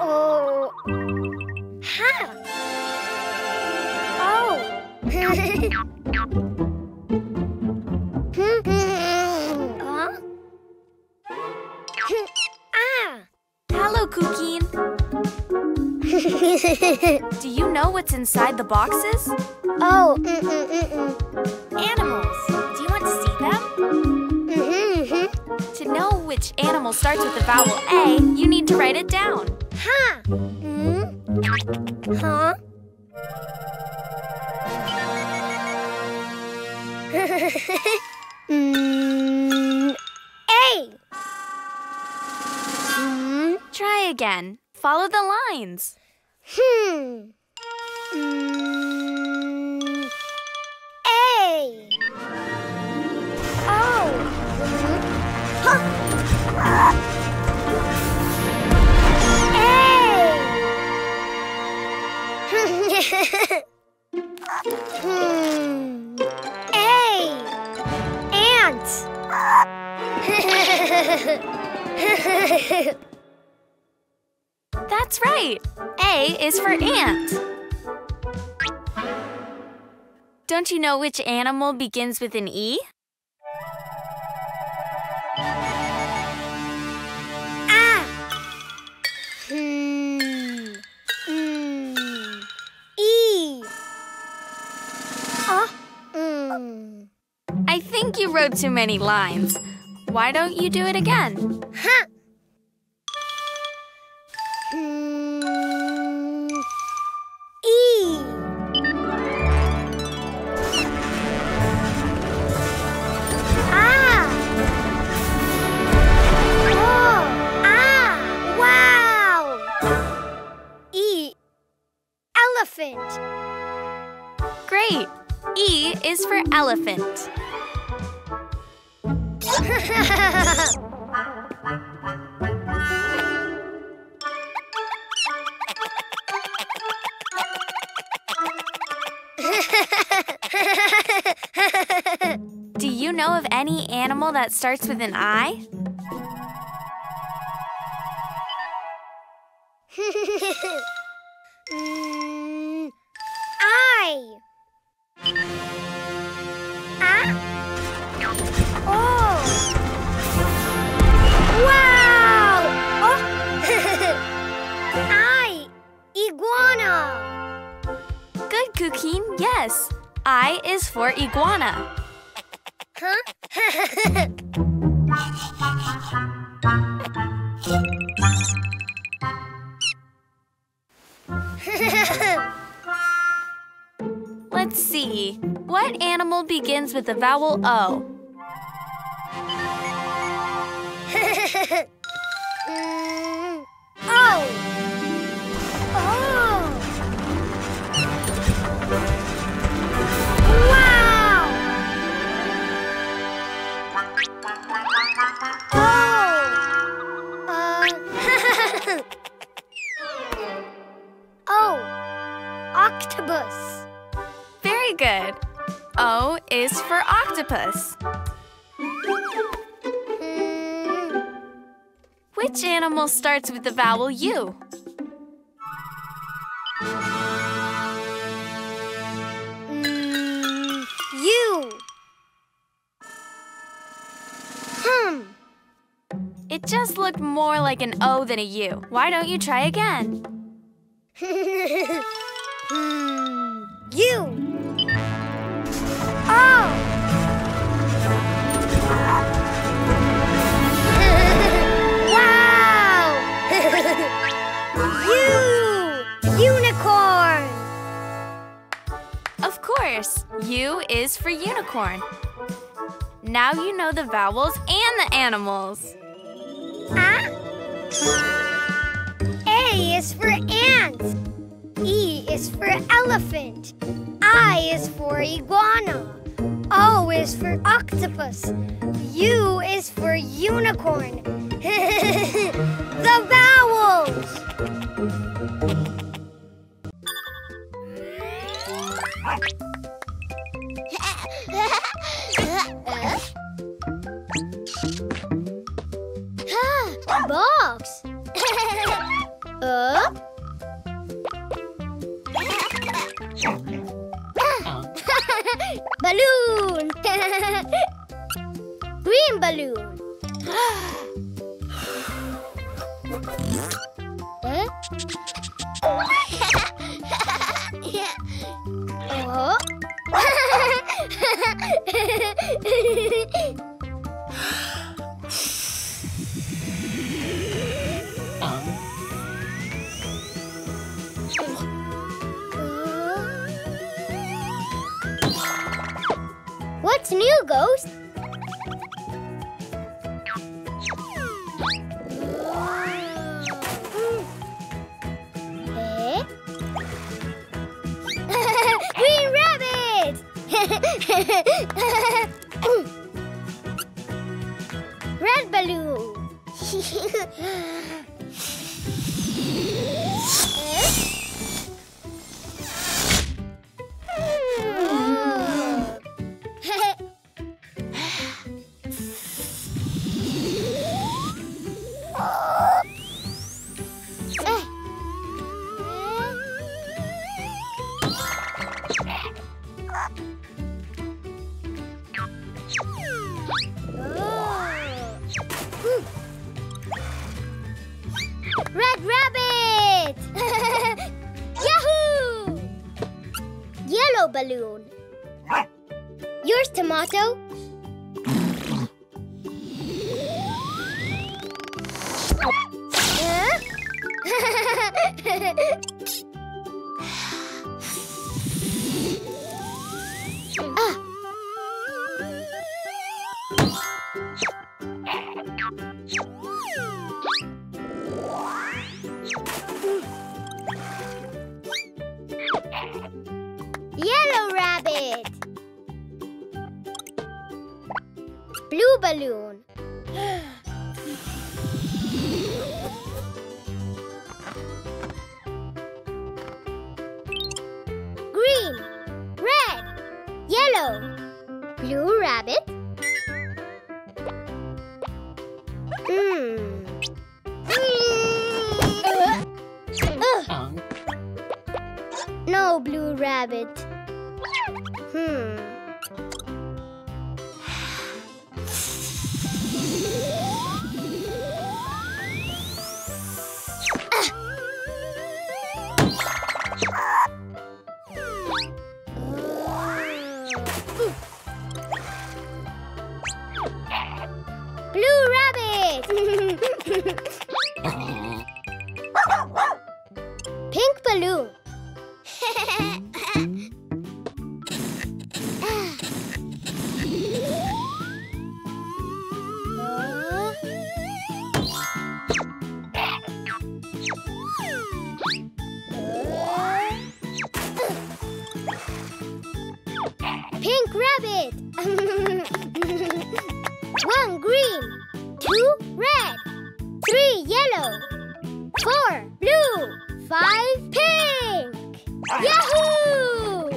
Oh. Ha. Oh. Huh? Ah. Hello, Cuquin. Do you know what's inside the boxes? Oh. Animals. Do you want to see them? To know which animal starts with the vowel A, you need to write it down. Ha. Huh? A. Try again. Follow the lines. A. Oh. Huh. A. Ant. That's right. A is for ant. Don't you know which animal begins with an E? Ah. E. I think you wrote too many lines. Why don't you do it again? Huh. E. Ah. Oh. Ah. Wow. E. Elephant. Great. E is for elephant. Do you know of any animal that starts with an I? I. Ah. Oh. Wow. Oh. I. Iguana. Good, Cuquin. Yes. I is for iguana. Huh? Let's see. What animal begins with the vowel O? Oh. Oh. Wow. Oh. Octopus. Very good. O is for octopus. Which animal starts with the vowel U? U. It just looked more like an O than a U. Why don't you try again? U. Oh. Wow. U. Unicorn. Of course, U is for unicorn. Now you know the vowels and the animals. A is for ant. E is for elephant. I is for iguana. O is for octopus. U is for unicorn. The vowels! balloon. Huh? Oh. What's new, Ghost? Green rabbit! Red balloon. Red rabbit! Yahoo! Yellow balloon. Yours, Tomato. Yellow rabbit. Blue balloon. Green, red, yellow. Blue rabbit. No blue rabbit. Blue rabbit. Pink balloon. Pink rabbit. 1 green, 2 red, 3 yellow, 4 blue, 5 pink. Yahoo!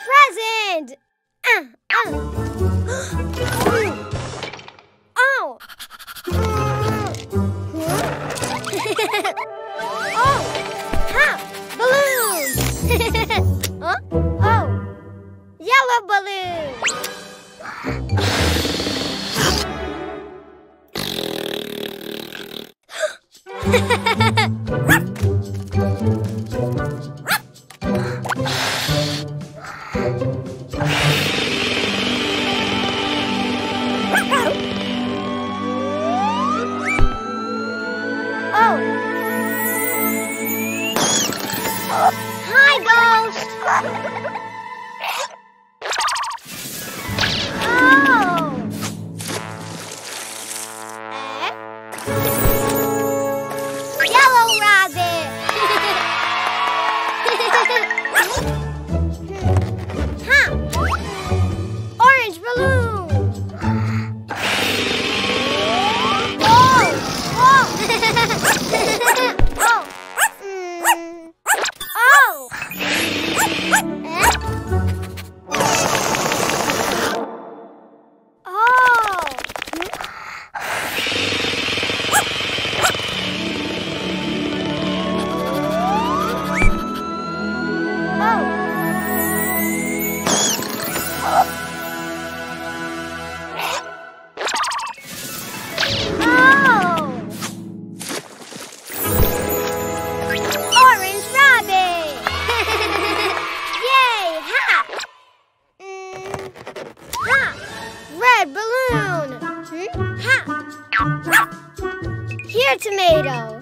Present! Oh! Oh! Ha! Balloon! Huh? Oh! Yellow balloon! Hi, Ghost! Oh! Yellow rabbit! Hi, Tomato.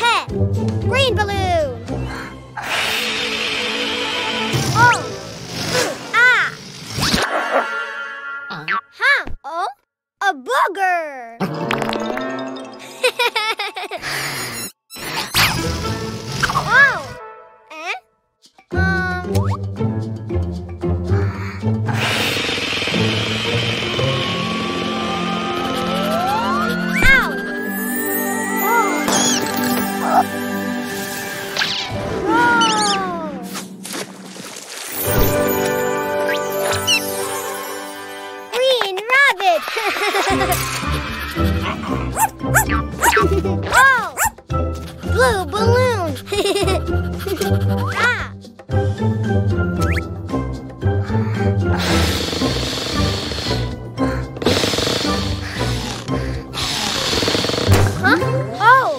Ha. Green balloon. Oh. Ah. Huh. Oh. A booger. Oh. Eh? Oh! Blue balloon! Ah! Huh? Oh!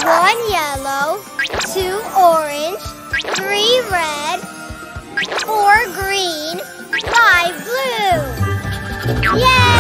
One yellow, 2 orange, 3 red, 4 green, 5 blue. Yay!